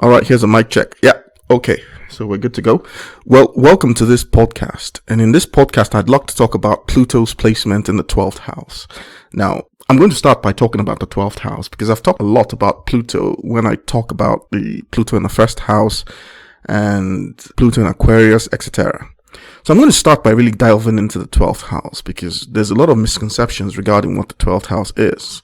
All right, here's a mic check. Yeah, okay. So we're good to go. Well, welcome to this podcast. And in this podcast, I'd like to talk about Pluto's placement in the 12th house. Now, I'm going to start by talking about the 12th house because I've talked a lot about Pluto when I talk about the Pluto in the first house and Pluto in Aquarius, etc. So I'm going to start by really delving into the 12th house because there's a lot of misconceptions regarding what the 12th house is.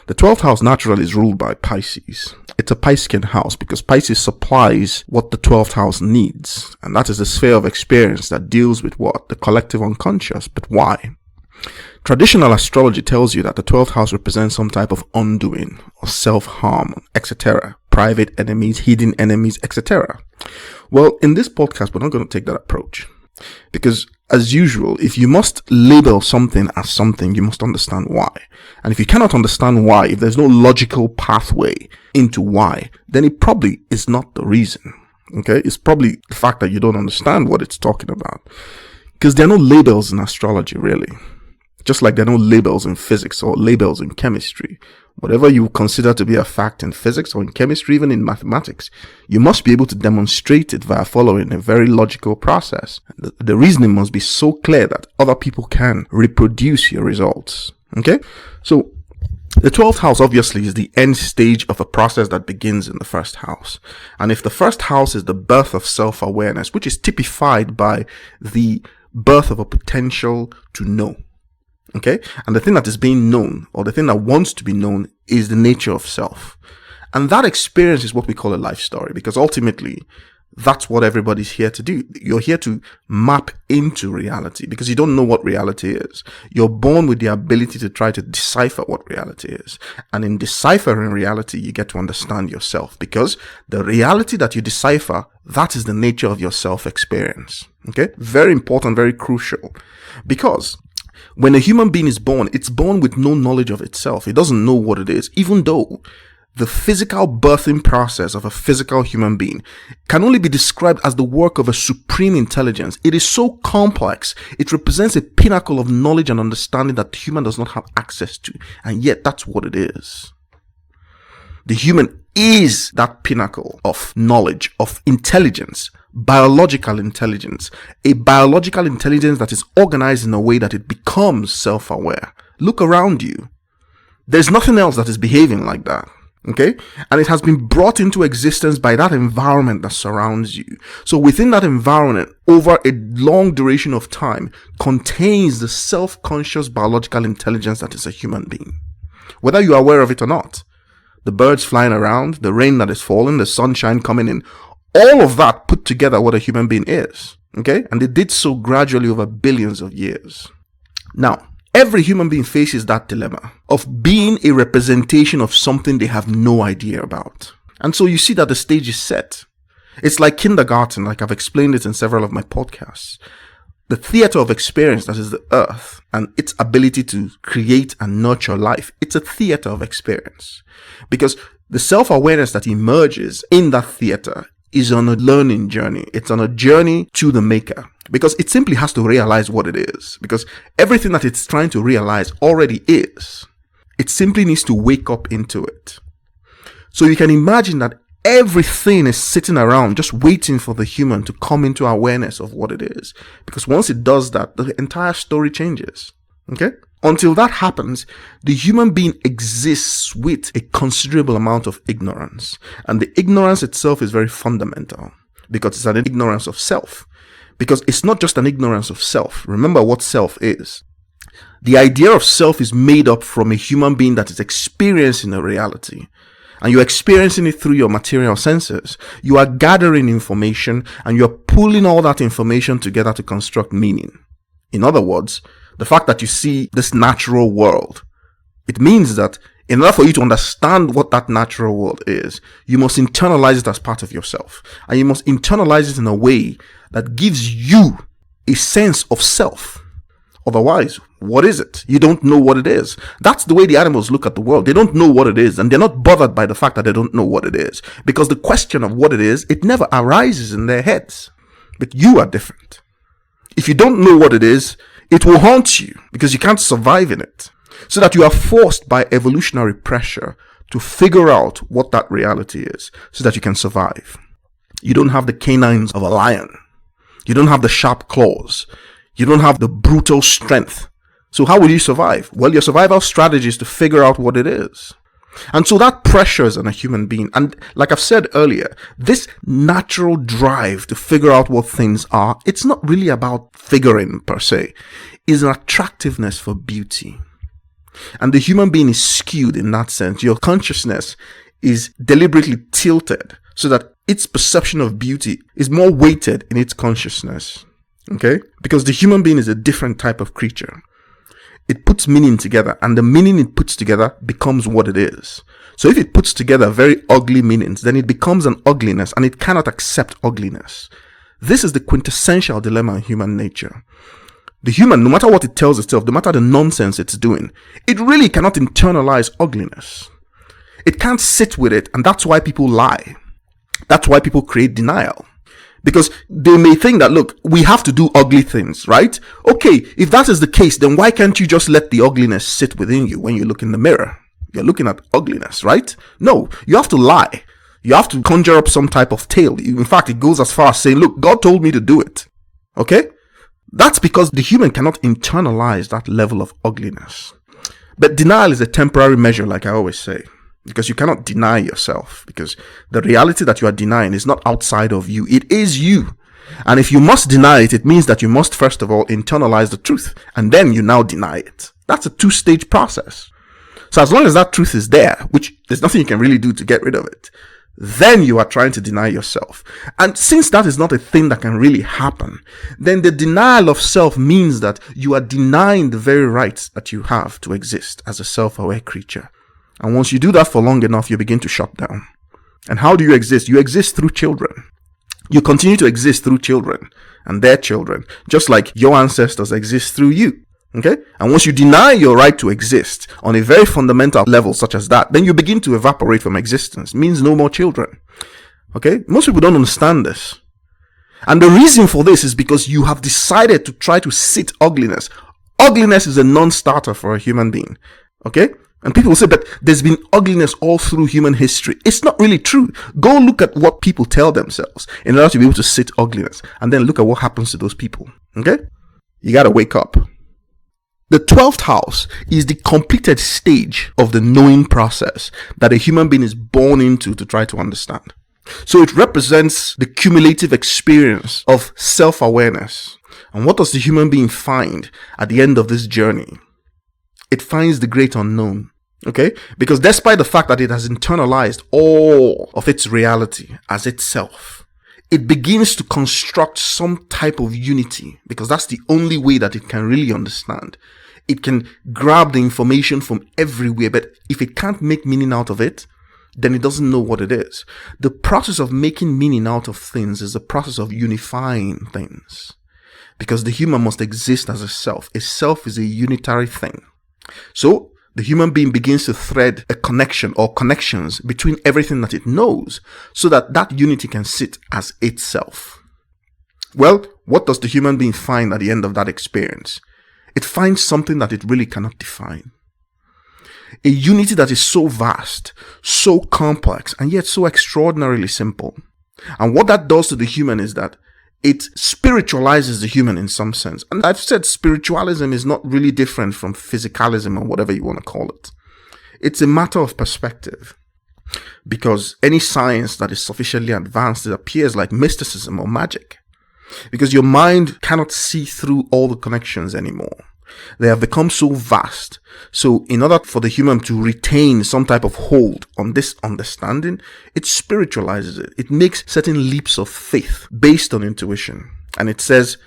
The 12th house naturally is ruled by Pisces. It's a Piscean house because Pisces supplies what the 12th house needs. And that is the sphere of experience that deals with what? The collective unconscious. But why? Traditional astrology tells you that the 12th house represents some type of undoing or self-harm, etc. Private enemies, hidden enemies, etc. Well, in this podcast, we're not going to take that approach. Because as usual, if you must label something as something, you must understand why. And if you cannot understand why, if there's no logical pathway into why, then it probably is not the reason. Okay? It's probably the fact that you don't understand what it's talking about. Because there are no labels in astrology, really. Just like there are no labels in physics or labels in chemistry. Whatever you consider to be a fact in physics or in chemistry, even in mathematics, you must be able to demonstrate it via following a very logical process. The reasoning must be so clear that other people can reproduce your results. Okay? So, the 12th house obviously is the end stage of a process that begins in the first house. And if the first house is the birth of self-awareness, which is typified by the birth of a potential to know. Okay? And the thing that is being known, or the thing that wants to be known, is the nature of self. And that experience is what we call a life story, because ultimately, that's what everybody's here to do. You're here to map into reality, because you don't know what reality is. You're born with the ability to try to decipher what reality is. And in deciphering reality, you get to understand yourself, because the reality that you decipher, that is the nature of your self-experience. Okay? Very important, very crucial. Because when a human being is born, it's born with no knowledge of itself. It doesn't know what it is, even though the physical birthing process of a physical human being can only be described as the work of a supreme intelligence. It is so complex. It represents a pinnacle of knowledge and understanding that the human does not have access to. And yet that's what it is. The human is that pinnacle of knowledge, of intelligence, biological intelligence, a biological intelligence that is organized in a way that it becomes self-aware. Look around you. There's nothing else that is behaving like that. Okay? And it has been brought into existence by that environment that surrounds you. So within that environment, over a long duration of time, contains the self-conscious biological intelligence that is a human being. Whether you are aware of it or not. The birds flying around, the rain that is falling, the sunshine coming in, all of that put together what a human being is. Okay? And they did so gradually over billions of years. Now, every human being faces that dilemma of being a representation of something they have no idea about. And so you see that the stage is set. It's like kindergarten, like I've explained it in several of my podcasts. The theater of experience, that is the earth, and its ability to create and nurture life, it's a theater of experience. Because the self-awareness that emerges in that theater is on a learning journey. It's on a journey to the maker. Because it simply has to realize what it is. Because everything that it's trying to realize already is. It simply needs to wake up into it. So you can imagine that everything is sitting around just waiting for the human to come into awareness of what it is. Because once it does that, the entire story changes. Okay? Until that happens, the human being exists with a considerable amount of ignorance. And the ignorance itself is very fundamental. Because it's an ignorance of self. Because it's not just an ignorance of self. Remember what self is. The idea of self is made up from a human being that is experiencing a reality. And you're experiencing it through your material senses. You are gathering information and you're pulling all that information together to construct meaning. In other words, the fact that you see this natural world, it means that in order for you to understand what that natural world is, you must internalize it as part of yourself. And you must internalize it in a way that gives you a sense of self. Otherwise, what is it? You don't know what it is. That's the way the animals look at the world. They don't know what it is, and they're not bothered by the fact that they don't know what it is. Because the question of what it is, it never arises in their heads. But you are different. If you don't know what it is, it will haunt you because you can't survive in it. So that you are forced by evolutionary pressure to figure out what that reality is so that you can survive. You don't have the canines of a lion. You don't have the sharp claws. You don't have the brutal strength. So how will you survive? Well, your survival strategy is to figure out what it is. And so that pressures on a human being. And like I've said earlier, this natural drive to figure out what things are, it's not really about figuring per se. It's an attractiveness for beauty. And the human being is skewed in that sense. Your consciousness is deliberately tilted so that its perception of beauty is more weighted in its consciousness. Okay? Because the human being is a different type of creature. It puts meaning together, and the meaning it puts together becomes what it is. So if it puts together very ugly meanings, then it becomes an ugliness, and it cannot accept ugliness. This is the quintessential dilemma in human nature. The human, no matter what it tells itself, no matter the nonsense it's doing, it really cannot internalize ugliness. It can't sit with it, and that's why people lie. That's why people create denial. Because they may think that, look, we have to do ugly things, right? Okay, if that is the case, then why can't you just let the ugliness sit within you when you look in the mirror? You're looking at ugliness, right? No, you have to lie. You have to conjure up some type of tale. In fact, it goes as far as saying, look, God told me to do it. Okay? That's because the human cannot internalize that level of ugliness. But denial is a temporary measure, like I always say. Because you cannot deny yourself, because the reality that you are denying is not outside of you. It is you. And if you must deny it, it means that you must first of all internalize the truth, and then you now deny it. That's a two-stage process. So as long as that truth is there, which there's nothing you can really do to get rid of it, then you are trying to deny yourself. And since that is not a thing that can really happen, then the denial of self means that you are denying the very rights that you have to exist as a self-aware creature. And once you do that for long enough, you begin to shut down. And how do you exist? You exist through children. You continue to exist through children and their children, just like your ancestors exist through you. Okay? And once you deny your right to exist on a very fundamental level such as that, then you begin to evaporate from existence. It means no more children. Okay? Most people don't understand this. And the reason for this is because you have decided to try to sit ugliness. Ugliness is a non-starter for a human being. Okay? And people will say, but there's been ugliness all through human history. It's not really true. Go look at what people tell themselves in order to be able to sit ugliness. And then look at what happens to those people. Okay? You gotta wake up. The 12th house is the completed stage of the knowing process that a human being is born into to try to understand. So it represents the cumulative experience of self-awareness. And what does the human being find at the end of this journey? It finds the great unknown. Okay? Because despite the fact that it has internalized all of its reality as itself, it begins to construct some type of unity, because that's the only way that it can really understand. It can grab the information from everywhere, but if it can't make meaning out of it, then it doesn't know what it is. The process of making meaning out of things is the process of unifying things, because the human must exist as a self. A self is a unitary thing. So the human being begins to thread a connection or connections between everything that it knows so that that unity can sit as itself. Well, what does the human being find at the end of that experience? It finds something that it really cannot define. A unity that is so vast, so complex, and yet so extraordinarily simple. And what that does to the human is that it spiritualizes the human in some sense. And I've said spiritualism is not really different from physicalism or whatever you want to call it. It's a matter of perspective. Because any science that is sufficiently advanced, it appears like mysticism or magic. Because your mind cannot see through all the connections anymore. They have become so vast. So in order for the human to retain some type of hold on this understanding, it spiritualizes it. It makes certain leaps of faith based on intuition. And it says,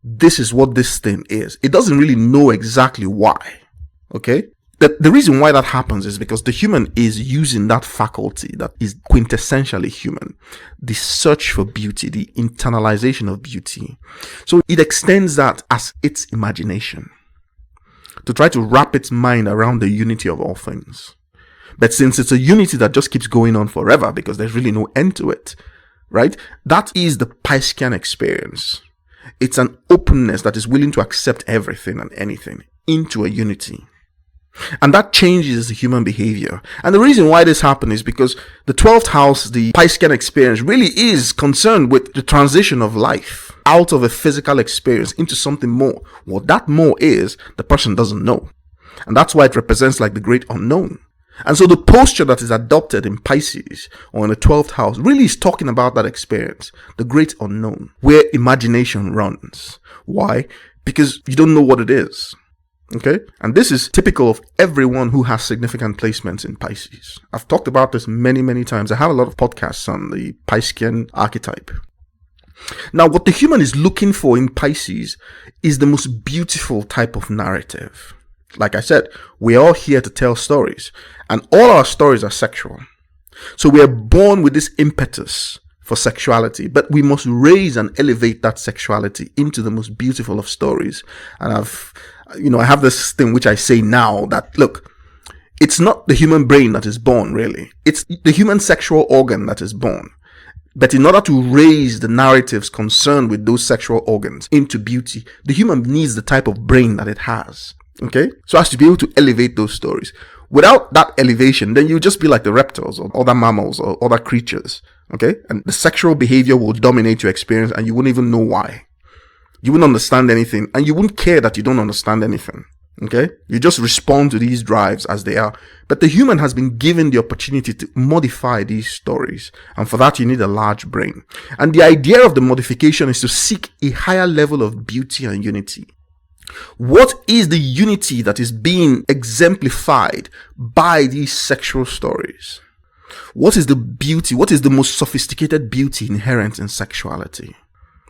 this is what this thing is. It doesn't really know exactly why. Okay? The reason why that happens is because the human is using that faculty that is quintessentially human. The search for beauty, the internalization of beauty. So it extends that as its imagination, to try to wrap its mind around the unity of all things. But since it's a unity that just keeps going on forever because there's really no end to it, right? That is the Piscean experience. It's an openness that is willing to accept everything and anything into a unity. And that changes the human behavior. And the reason why this happened is because the 12th house, the Piscean experience, really is concerned with the transition of life out of a physical experience into something more. What that more is, the person doesn't know. And that's why it represents like the great unknown. And so the posture that is adopted in Pisces or in the 12th house really is talking about that experience, the great unknown, where imagination runs. Why? Because you don't know what it is. Okay? And this is typical of everyone who has significant placements in Pisces. I've talked about this many, many times. I have a lot of podcasts on the Piscean archetype. Now, what the human is looking for in Pisces is the most beautiful type of narrative. Like I said, we're all here to tell stories, and all our stories are sexual. So we are born with this impetus for sexuality, but we must raise and elevate that sexuality into the most beautiful of stories. And I have this thing which I say now that, look, it's not the human brain that is born, really. It's the human sexual organ that is born. But in order to raise the narratives concerned with those sexual organs into beauty, the human needs the type of brain that it has. Okay? So as to be able to elevate those stories. Without that elevation, then you just be like the reptiles or other mammals or other creatures. Okay? And the sexual behavior will dominate your experience and you wouldn't even know why. You wouldn't understand anything and you wouldn't care that you don't understand anything. Okay? You just respond to these drives as they are. But the human has been given the opportunity to modify these stories. And for that, you need a large brain. And the idea of the modification is to seek a higher level of beauty and unity. What is the unity that is being exemplified by these sexual stories? What is the beauty? What is the most sophisticated beauty inherent in sexuality?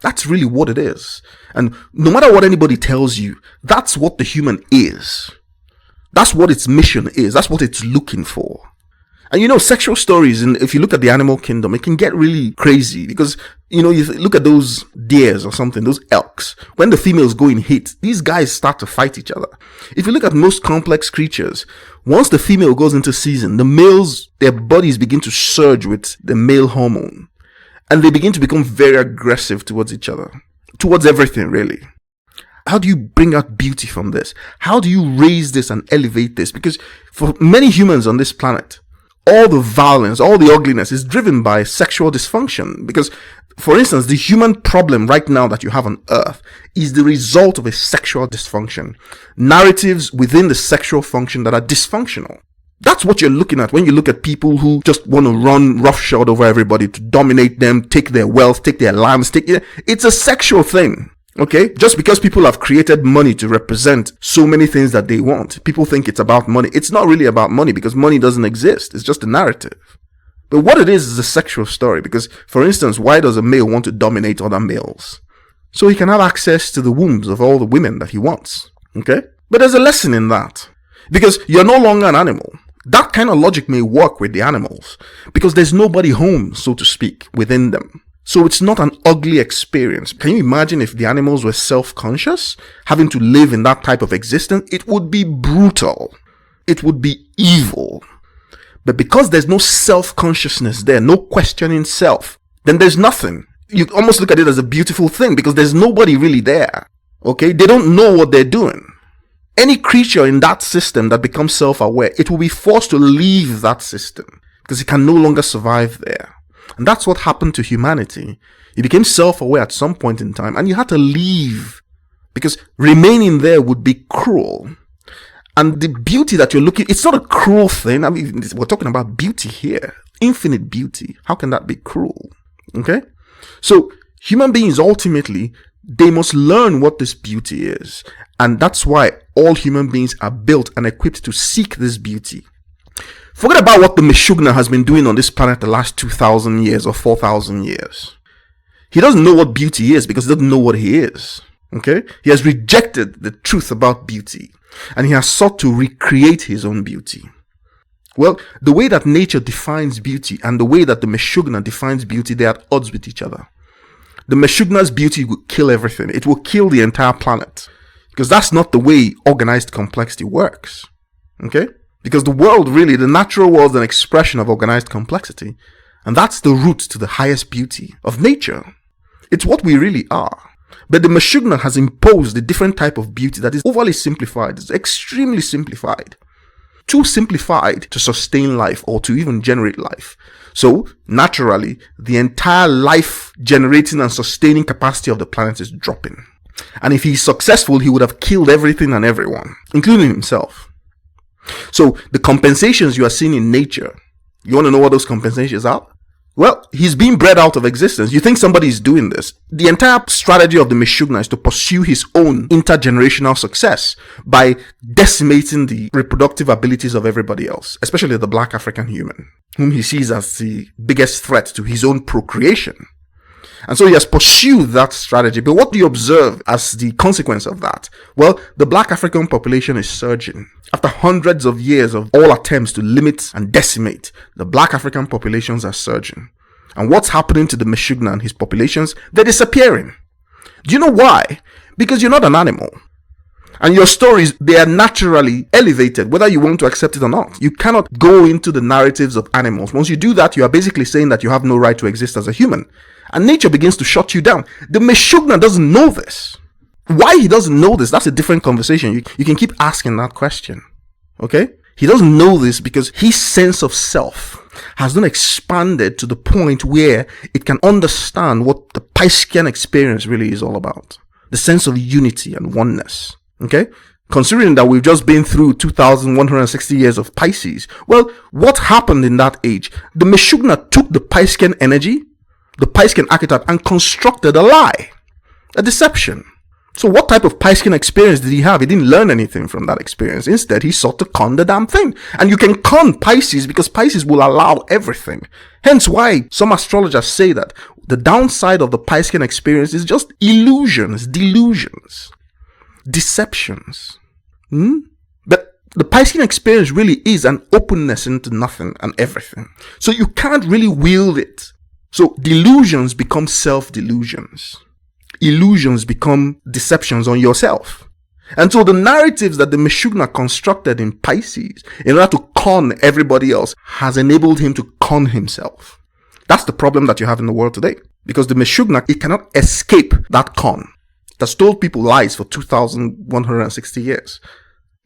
That's really what it is. And no matter what anybody tells you, that's what the human is. That's what its mission is. That's what it's looking for. And sexual stories, and if you look at the animal kingdom, it can get really crazy because, you look at those deers or something, those elks. When the females go in heat, these guys start to fight each other. If you look at most complex creatures, once the female goes into season, the males, their bodies begin to surge with the male hormone. And they begin to become very aggressive towards each other, towards everything, really. How do you bring out beauty from this? How do you raise this and elevate this? Because for many humans on this planet, all the violence, all the ugliness is driven by sexual dysfunction. Because, for instance, the human problem right now that you have on Earth is the result of a sexual dysfunction. Narratives within the sexual function that are dysfunctional. That's what you're looking at when you look at people who just want to run roughshod over everybody, to dominate them, take their wealth, take their lands, it's a sexual thing. Okay? Just because people have created money to represent so many things that they want, people think it's about money. It's not really about money because money doesn't exist. It's just a narrative. But what it is a sexual story. Because, for instance, why does a male want to dominate other males? So he can have access to the wombs of all the women that he wants. Okay? But there's a lesson in that. Because you're no longer an animal. That kind of logic may work with the animals because there's nobody home, so to speak, within them. So it's not an ugly experience. Can you imagine if the animals were self-conscious, having to live in that type of existence? It would be brutal. It would be evil. But because there's no self-consciousness there, no questioning self, then there's nothing. You almost look at it as a beautiful thing because there's nobody really there. Okay? They don't know what they're doing. Any creature in that system that becomes self-aware, it will be forced to leave that system because it can no longer survive there. And that's what happened to humanity. You became self-aware at some point in time and you had to leave because remaining there would be cruel. And the beauty that you're looking, it's not a cruel thing. I mean, we're talking about beauty here. Infinite beauty. How can that be cruel? Okay? So human beings ultimately, they must learn what this beauty is. And that's why all human beings are built and equipped to seek this beauty. Forget about what the Meshuggah has been doing on this planet the last 2,000 years or 4,000 years. He doesn't know what beauty is because he doesn't know what he is. Okay? He has rejected the truth about beauty. And he has sought to recreate his own beauty. Well, the way that nature defines beauty and the way that the Meshuggah defines beauty, they are at odds with each other. The Meshuggah's beauty will kill everything. It will kill the entire planet. Because that's not the way organized complexity works. Okay? Because the world really, the natural world is an expression of organized complexity. And that's the root to the highest beauty of nature. It's what we really are. But the Meshuggah has imposed a different type of beauty that is overly simplified. It's extremely simplified. too simplified to sustain life or to even generate life. So, naturally, the entire life generating and sustaining capacity of the planet is dropping. And if he's successful, he would have killed everything and everyone, including himself. So, the compensations you are seeing in nature, you want to know what those compensations are? Well, he's being bred out of existence. You think somebody is doing this? The entire strategy of the Meshugna is to pursue his own intergenerational success by decimating the reproductive abilities of everybody else, especially the black African human, whom he sees as the biggest threat to his own procreation. And so he has pursued that strategy. But what do you observe as the consequence of that? Well, the black African population is surging. After hundreds of years of all attempts to limit and decimate, the black African populations are surging. And what's happening to the Meshugna and his populations? They're disappearing. Do you know why? Because you're not an animal. And your stories, they are naturally elevated, whether you want to accept it or not. You cannot go into the narratives of animals. Once you do that, you are basically saying that you have no right to exist as a human. And nature begins to shut you down. The Meshugna doesn't know this. Why he doesn't know this, that's a different conversation. You can keep asking that question. Okay? He doesn't know this because his sense of self has not expanded to the point where it can understand what the Piscean experience really is all about. The sense of unity and oneness. Okay? Considering that we've just been through 2,160 years of Pisces, well, what happened in that age? The Meshugna took the Piscean energy, the Piscean archetype, and constructed a lie, a deception. So what type of Piscean experience did he have? He didn't learn anything from that experience. Instead, he sought to con the damn thing. And you can con Pisces because Pisces will allow everything. Hence why some astrologers say that the downside of the Piscean experience is just illusions, delusions, deceptions. But the Piscean experience really is an openness into nothing and everything. So you can't really wield it. So delusions become self-delusions. Illusions become deceptions on yourself. And so the narratives that the Meshugna constructed in Pisces in order to con everybody else has enabled him to con himself. That's the problem that you have in the world today. Because the Meshugna, it cannot escape that con. It has told people lies for 2,160 years.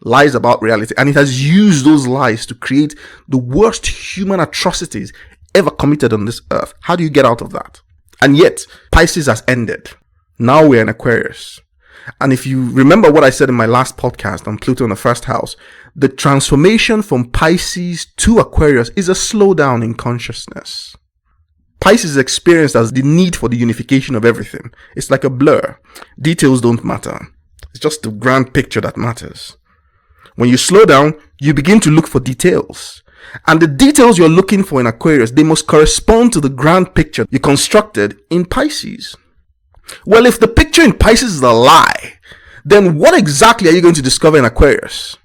Lies about reality. And it has used those lies to create the worst human atrocities ever committed on this earth. How do you get out of that? And yet, Pisces has ended. Now we're in Aquarius. And if you remember what I said in my last podcast on Pluto in the first house, the transformation from Pisces to Aquarius is a slowdown in consciousness. Pisces is experienced as the need for the unification of everything. It's like a blur. Details don't matter. It's just the grand picture that matters. When you slow down, you begin to look for details. And the details you're looking for in Aquarius, they must correspond to the grand picture you constructed in Pisces. Well, if the picture in Pisces is a lie, then what exactly are you going to discover in Aquarius?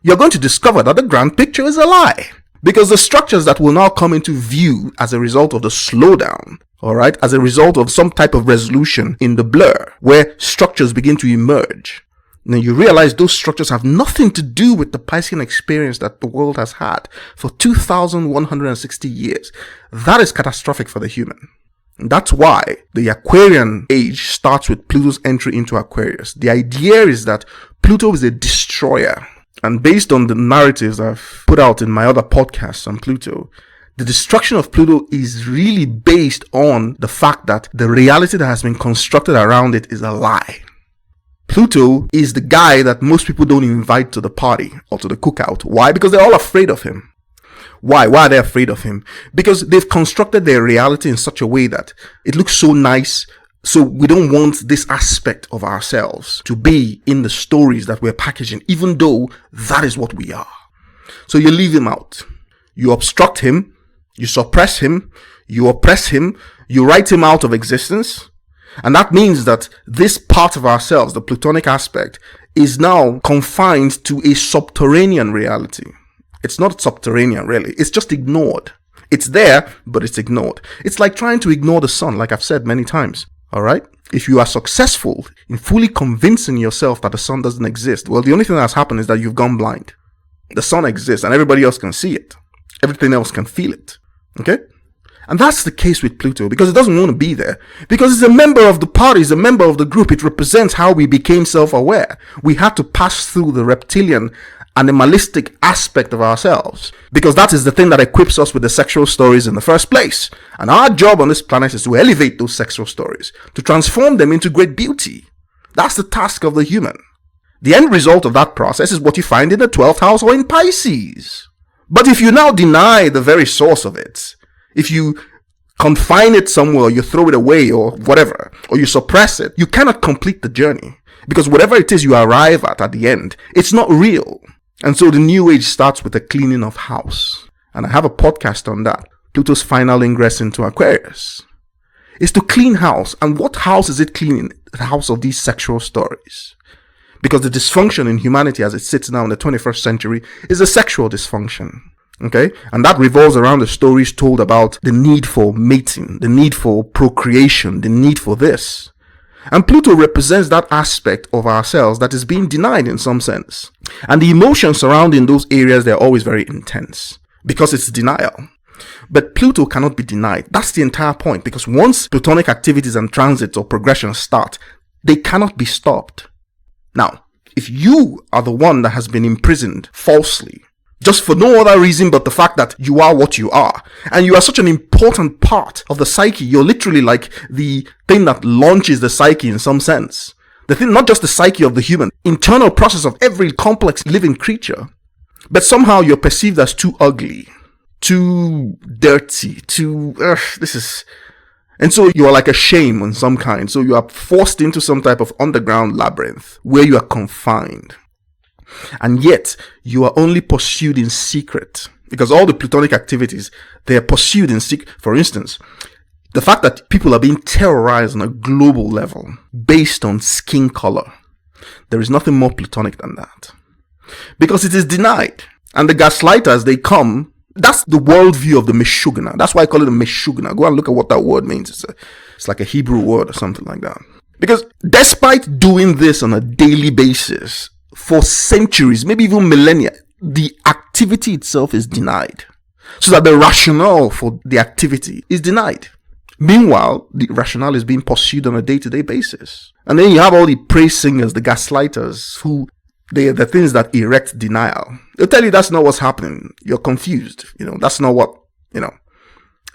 You're going to discover that the grand picture is a lie. Because the structures that will now come into view as a result of the slowdown, alright, as a result of some type of resolution in the blur, where structures begin to emerge, then you realize those structures have nothing to do with the Piscean experience that the world has had for 2,160 years. That is catastrophic for the human. And that's why the Aquarian age starts with Pluto's entry into Aquarius. The idea is that Pluto is a destroyer. And based on the narratives I've put out in my other podcasts on Pluto, the destruction of Pluto is really based on the fact that the reality that has been constructed around it is a lie. Pluto is the guy that most people don't invite to the party or to the cookout. Why? Because they're all afraid of him. Why? Why are they afraid of him? Because they've constructed their reality in such a way that it looks so nice. So we don't want this aspect of ourselves to be in the stories that we're packaging, even though that is what we are. So you leave him out. You obstruct him. You suppress him. You oppress him. You write him out of existence. And that means that this part of ourselves, the Plutonic aspect, is now confined to a subterranean reality. It's not subterranean, really. It's just ignored. It's there, but it's ignored. It's like trying to ignore the sun, like I've said many times. Alright? If you are successful in fully convincing yourself that the sun doesn't exist, well, the only thing that's happened is that you've gone blind. The sun exists and everybody else can see it. Everything else can feel it. Okay? And that's the case with Pluto, because it doesn't want to be there. Because it's a member of the party, it's a member of the group. It represents how we became self-aware. We had to pass through the reptilian animalistic aspect of ourselves, because that is the thing that equips us with the sexual stories in the first place. And our job on this planet is to elevate those sexual stories, to transform them into great beauty. That's the task of the human. The end result of that process is what you find in the 12th house or in Pisces. But if you now deny the very source of it, if you confine it somewhere, or you throw it away or whatever, or you suppress it, you cannot complete the journey. Because whatever it is you arrive at the end, it's not real. And so the new age starts with a cleaning of house. And I have a podcast on that. Pluto's final ingress into Aquarius is to clean house. And what house is it cleaning? The house of these sexual stories. Because the dysfunction in humanity as it sits now in the 21st century is a sexual dysfunction. Okay? And that revolves around the stories told about the need for mating, the need for procreation, the need for this. And Pluto represents that aspect of ourselves that is being denied in some sense. And the emotions surrounding those areas, they're always very intense because it's denial. But Pluto cannot be denied. That's the entire point, because once Plutonic activities and transits or progressions start, they cannot be stopped. Now, if you are the one that has been imprisoned falsely, just for no other reason but the fact that you are what you are, and you are such an important part of the psyche, you're literally like the thing that launches the psyche in some sense. The thing, not just the psyche of the human, internal process of every complex living creature. But somehow you're perceived as too ugly, too dirty, and so you are like a shame in some kind. So you are forced into some type of underground labyrinth where you are confined. And yet you are only pursued in secret, because all the Plutonic activities, they are pursued in secret. For instance, the fact that people are being terrorized on a global level based on skin color, there is nothing more Plutonic than that, because it is denied. And the gaslighters, they come. That's the worldview of the Meshugana. That's why I call it a Meshugana. Go and look at what that word means. It's like a Hebrew word or something like that. Because despite doing this on a daily basis for centuries, maybe even millennia, the activity itself is denied. So that the rationale for the activity is denied. Meanwhile, the rationale is being pursued on a day-to-day basis. And then you have all the praise singers, the gaslighters, who they are the things that erect denial. They'll tell you that's not what's happening. You're confused. That's not what,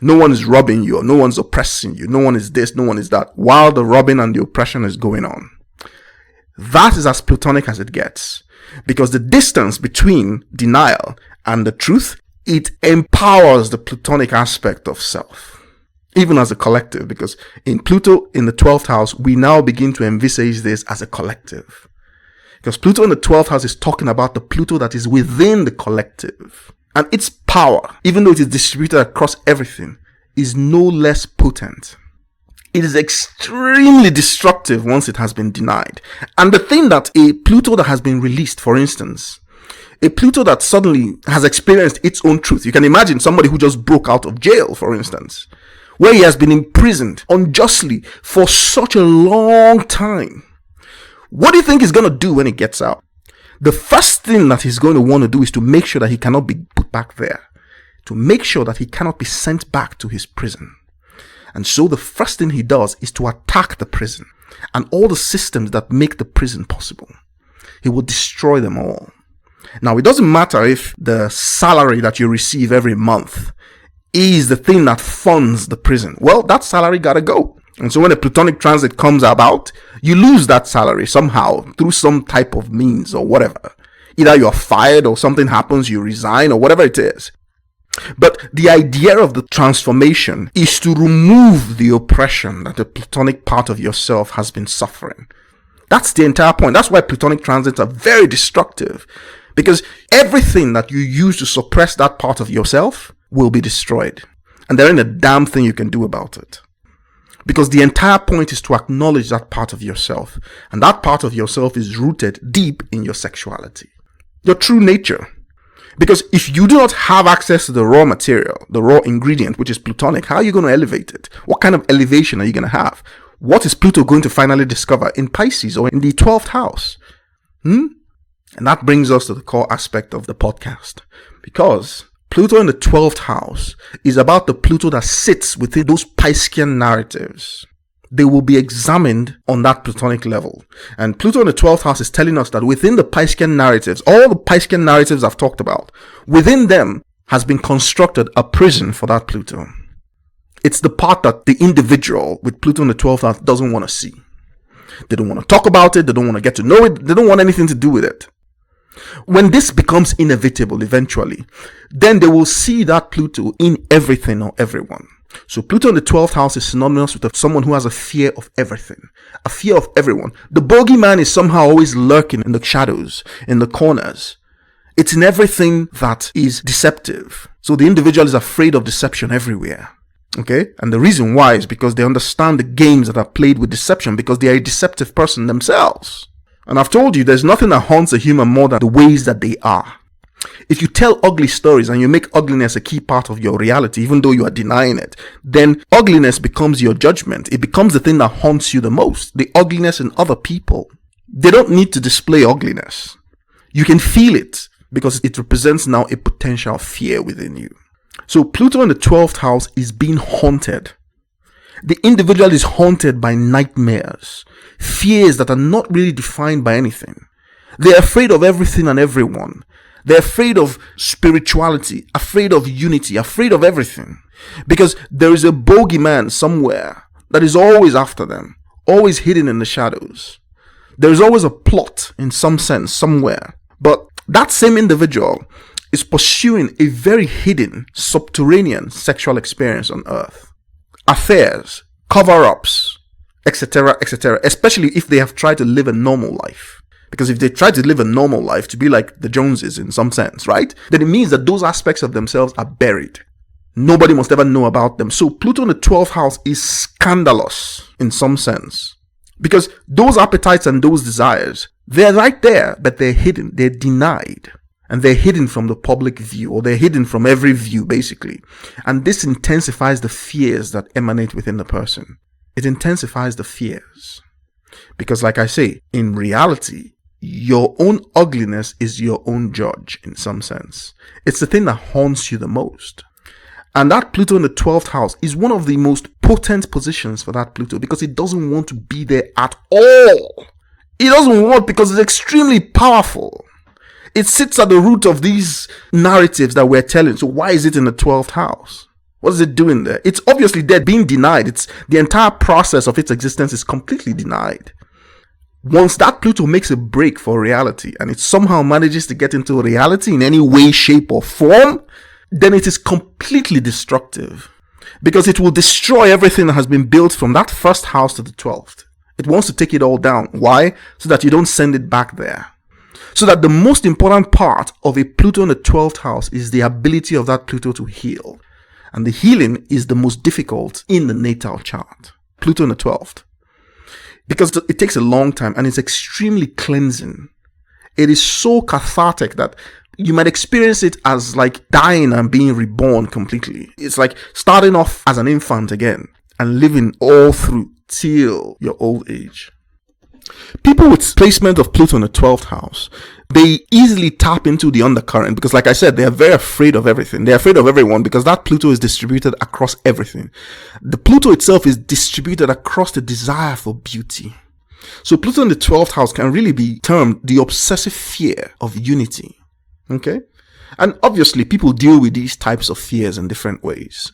no one is robbing you, or no one's oppressing you. No one is this, no one is that, while the robbing and the oppression is going on. That is as Plutonic as it gets. Because the distance between denial and the truth, it empowers the Plutonic aspect of self. Even as a collective. Because in Pluto, in the 12th house, we now begin to envisage this as a collective. Because Pluto in the 12th house is talking about the Pluto that is within the collective. And its power, even though it is distributed across everything, is no less potent. It is extremely destructive once it has been denied. And the thing that a Pluto that has been released, for instance, a Pluto that suddenly has experienced its own truth. You can imagine somebody who just broke out of jail, for instance, where he has been imprisoned unjustly for such a long time. What do you think he's going to do when he gets out? The first thing that he's going to want to do is to make sure that he cannot be put back there. To make sure that he cannot be sent back to his prison. And so the first thing he does is to attack the prison and all the systems that make the prison possible. He will destroy them all. Now, it doesn't matter if the salary that you receive every month is the thing that funds the prison. Well, that salary gotta go. And so when a Plutonic transit comes about, you lose that salary somehow through some type of means or whatever. Either you're fired or something happens, you resign or whatever it is. But the idea of the transformation is to remove the oppression that the Plutonic part of yourself has been suffering. That's the entire point. That's why Plutonic transits are very destructive. Because everything that you use to suppress that part of yourself will be destroyed. And there ain't a damn thing you can do about it. Because the entire point is to acknowledge that part of yourself. And that part of yourself is rooted deep in your sexuality. Your true nature. Because if you do not have access to the raw material, the raw ingredient, which is Plutonic, how are you going to elevate it? What kind of elevation are you going to have? What is Pluto going to finally discover in Pisces or in the 12th house? And that brings us to the core aspect of the podcast. Because Pluto in the 12th house is about the Pluto that sits within those Piscean narratives. they will be examined on that Plutonic level. And Pluto in the 12th house is telling us that within the Piscean narratives, all the Piscean narratives I've talked about, within them has been constructed a prison for that Pluto. It's the part that the individual with Pluto in the 12th house doesn't want to see. They don't want to talk about it. They don't want to get to know it. They don't want anything to do with it. When this becomes inevitable eventually, then they will see that Pluto in everything or everyone. So Pluto in the 12th house is synonymous with someone who has a fear of everything, a fear of everyone. The bogeyman is somehow always lurking in the shadows, in the corners. It's in everything that is deceptive. So the individual is afraid of deception everywhere. Okay? And the reason why is because they understand the games that are played with deception, because they are a deceptive person themselves. And I've told you, there's nothing that haunts a human more than the ways that they are. If you tell ugly stories and you make ugliness a key part of your reality, even though you are denying it, then ugliness becomes your judgment. It becomes the thing that haunts you the most. The ugliness in other people. They don't need to display ugliness. You can feel it because it represents now a potential fear within you. So Pluto in the 12th house is being haunted. The individual is haunted by nightmares, fears that are not really defined by anything. They're afraid of everything and everyone. They're afraid of spirituality, afraid of unity, afraid of everything. Because there is a bogeyman somewhere that is always after them, always hidden in the shadows. There is always a plot in some sense somewhere. But that same individual is pursuing a very hidden, subterranean sexual experience on earth. Affairs, cover-ups, etc., etc., especially if they have tried to live a normal life. Because if they try to live a normal life, to be like the Joneses in some sense, right? Then it means that those aspects of themselves are buried. Nobody must ever know about them. So Pluto in the 12th house is scandalous in some sense. Because those appetites and those desires, they're right there, but they're hidden, they're denied. And they're hidden from the public view, or they're hidden from every view, basically. And this intensifies the fears that emanate within the person. It intensifies the fears. Because like I say, in reality, your own ugliness is your own judge in some sense. It's the thing that haunts you the most. And that Pluto in the 12th house is one of the most potent positions for that Pluto because it doesn't want to be there at all. It doesn't want because it's extremely powerful. It sits at the root of these narratives that we're telling. So why is it in the 12th house? What is it doing there? It's obviously there, being denied. It's the entire process of its existence is completely denied. Once that Pluto makes a break for reality and it somehow manages to get into reality in any way, shape, or form, then it is completely destructive. Because it will destroy everything that has been built from that first house to the 12th. It wants to take it all down. Why? So that you don't send it back there. So that the most important part of a Pluto in the 12th house is the ability of that Pluto to heal. And the healing is the most difficult in the natal chart. Pluto in the 12th. Because it takes a long time and it's extremely cleansing. It is so cathartic that you might experience it as like dying and being reborn completely. It's like starting off as an infant again and living all through till your old age. People with placement of Pluto in the 12th house, they easily tap into the undercurrent because like I said, they are very afraid of everything. They're afraid of everyone because that Pluto is distributed across everything. The Pluto itself is distributed across the desire for beauty. So Pluto in the 12th house can really be termed the obsessive fear of unity. Okay? And obviously people deal with these types of fears in different ways.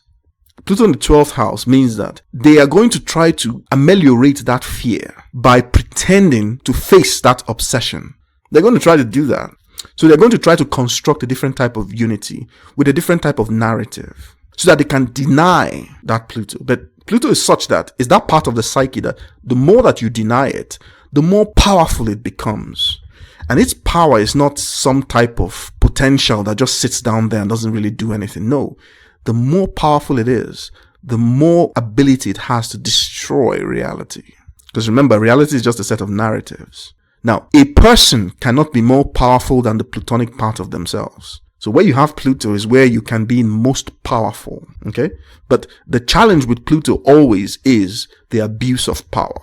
Pluto in the 12th house means that they are going to try to ameliorate that fear by pretending to face that obsession. They're going to try to do that. So they're going to try to construct a different type of unity with a different type of narrative so that they can deny that Pluto. But Pluto is such that it's that part of the psyche that the more that you deny it, the more powerful it becomes. And its power is not some type of potential that just sits down there and doesn't really do anything. No. The more powerful it is, the more ability it has to destroy reality. Because remember, reality is just a set of narratives. Now, a person cannot be more powerful than the Plutonic part of themselves. So where you have Pluto is where you can be most powerful. Okay? But the challenge with Pluto always is the abuse of power.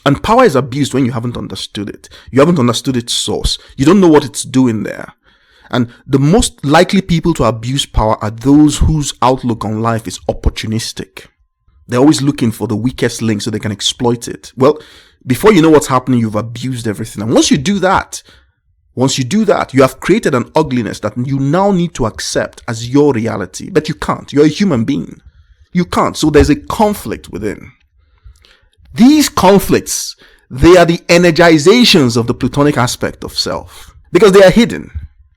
And power is abused when you haven't understood it. You haven't understood its source. You don't know what it's doing there. And the most likely people to abuse power are those whose outlook on life is opportunistic. They're always looking for the weakest link so they can exploit it. Well, before you know what's happening, you've abused everything. And once you do that, you have created an ugliness that you now need to accept as your reality. But you can't. You're a human being. You can't. So there's a conflict within. These conflicts, they are the energizations of the Plutonic aspect of self, because they are hidden.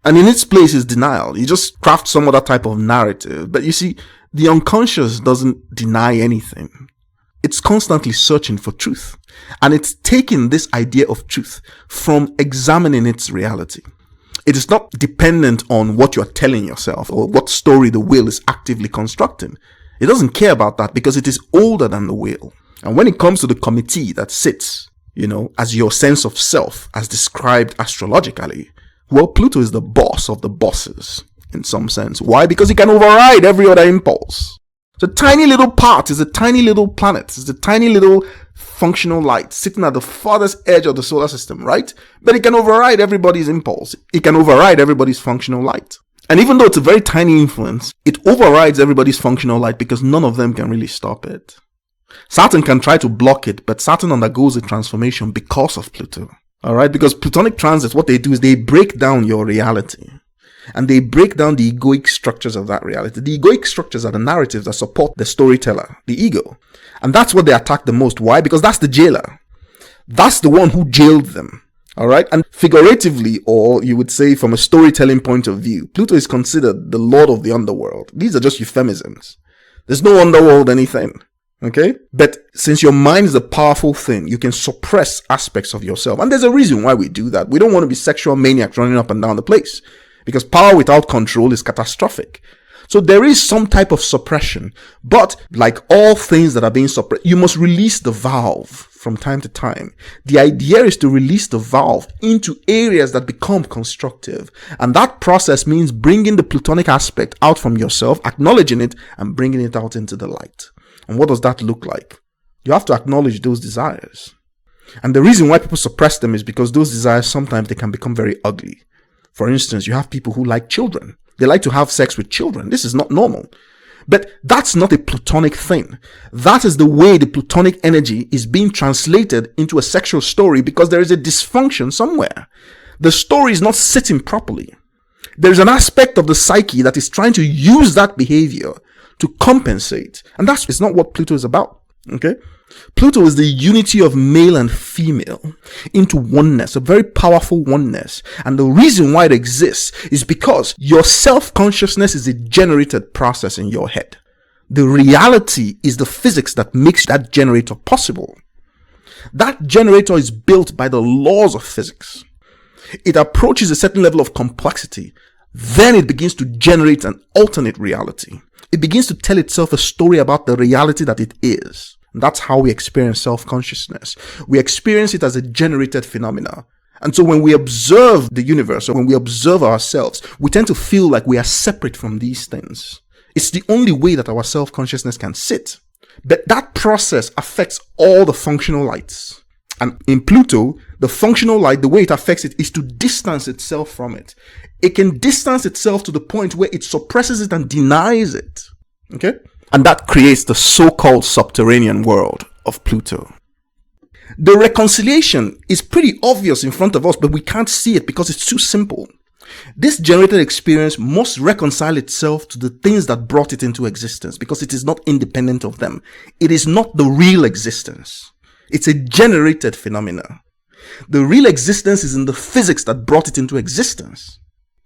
And in its place is denial. You just craft some other type of narrative. But you see, the unconscious doesn't deny anything. It's constantly searching for truth. And it's taking this idea of truth from examining its reality. It is not dependent on what you're telling yourself or what story the will is actively constructing. It doesn't care about that because it is older than the will. And when it comes to the committee that sits, as your sense of self, as described astrologically, well, Pluto is the boss of the bosses in some sense. Why? Because it can override every other impulse. It's a tiny little part, it's a tiny little planet, it's a tiny little functional light sitting at the farthest edge of the solar system, right? But it can override everybody's impulse. It can override everybody's functional light. And even though it's a very tiny influence, it overrides everybody's functional light because none of them can really stop it. Saturn can try to block it, but Saturn undergoes a transformation because of Pluto. Alright, because Plutonic transits, what they do is they break down your reality. And they break down the egoic structures of that reality. The egoic structures are the narratives that support the storyteller, the ego. And that's what they attack the most. Why? Because that's the jailer. That's the one who jailed them. Alright? And figuratively, or you would say from a storytelling point of view, Pluto is considered the lord of the underworld. These are just euphemisms. There's no underworld anything. Okay? But since your mind is a powerful thing, you can suppress aspects of yourself. And there's a reason why we do that. We don't want to be sexual maniacs running up and down the place. Because power without control is catastrophic. So there is some type of suppression. But like all things that are being suppressed, you must release the valve from time to time. The idea is to release the valve into areas that become constructive. And that process means bringing the Plutonic aspect out from yourself, acknowledging it, and bringing it out into the light. And what does that look like? You have to acknowledge those desires. And the reason why people suppress them is because those desires, sometimes they can become very ugly. For instance, you have people who like children. They like to have sex with children. This is not normal. But that's not a Plutonic thing. That is the way the Plutonic energy is being translated into a sexual story because there is a dysfunction somewhere. The story is not sitting properly. There is an aspect of the psyche that is trying to use that behavior to compensate. And it's not what Pluto is about. Okay? Pluto is the unity of male and female into oneness, a very powerful oneness. And the reason why it exists is because your self-consciousness is a generated process in your head. The reality is the physics that makes that generator possible. That generator is built by the laws of physics. It approaches a certain level of complexity. Then it begins to generate an alternate reality. It begins to tell itself a story about the reality that it is. And that's how we experience self-consciousness. We experience it as a generated phenomena. And so when we observe the universe, or when we observe ourselves, we tend to feel like we are separate from these things. It's the only way that our self-consciousness can sit. But that process affects all the functional lights. And in Pluto, the functional light, the way it affects it is to distance itself from it. It can distance itself to the point where it suppresses it and denies it. Okay? And that creates the so-called subterranean world of Pluto. The reconciliation is pretty obvious in front of us, but we can't see it because it's too simple. This generated experience must reconcile itself to the things that brought it into existence because it is not independent of them. It is not the real existence. It's a generated phenomena. The real existence is in the physics that brought it into existence.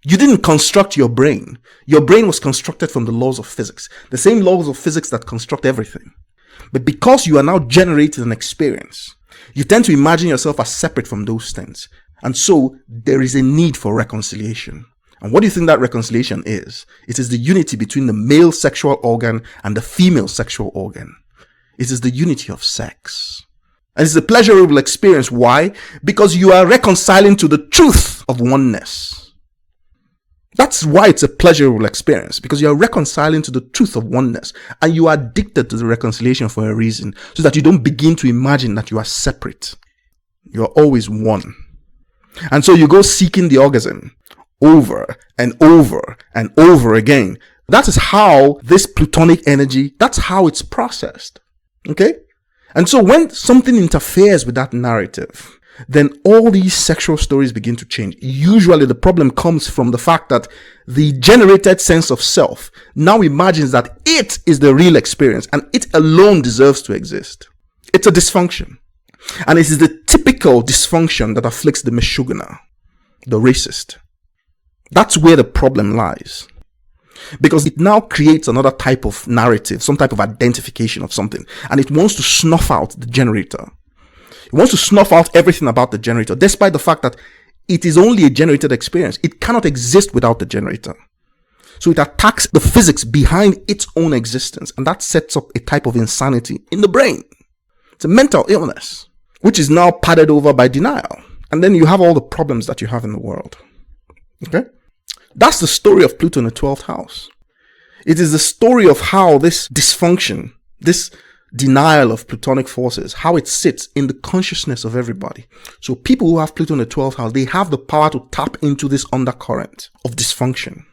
You didn't construct your brain. Your brain was constructed from the laws of physics, the same laws of physics that construct everything. But because you are now generating an experience, you tend to imagine yourself as separate from those things. And so there is a need for reconciliation. And what do you think that reconciliation is? It is the unity between the male sexual organ and the female sexual organ. It is the unity of sex. And it's a pleasurable experience. Why? Because you are reconciling to the truth of oneness. That's why it's a pleasurable experience, because you are reconciling to the truth of oneness, and you are addicted to the reconciliation for a reason, so that you don't begin to imagine that you are separate. You are always one. And so you go seeking the orgasm over and over and over again. That is how this Plutonic energy, that's how it's processed. Okay? And so when something interferes with that narrative, then all these sexual stories begin to change. Usually the problem comes from the fact that the generated sense of self now imagines that it is the real experience and it alone deserves to exist. It's a dysfunction. And it is the typical dysfunction that afflicts the Meshuggah, the racist. That's where the problem lies. Because it now creates another type of narrative, some type of identification of something, and it wants to snuff out the generator. It wants to snuff out everything about the generator, despite the fact that it is only a generated experience. It cannot exist without the generator. So it attacks the physics behind its own existence, and that sets up a type of insanity in the brain. It's a mental illness, which is now padded over by denial. And then you have all the problems that you have in the world. Okay? That's the story of Pluto in the 12th house. It is the story of how this dysfunction, this denial of Plutonic forces, how it sits in the consciousness of everybody. So people who have Pluto in the 12th house, they have the power to tap into this undercurrent of dysfunction.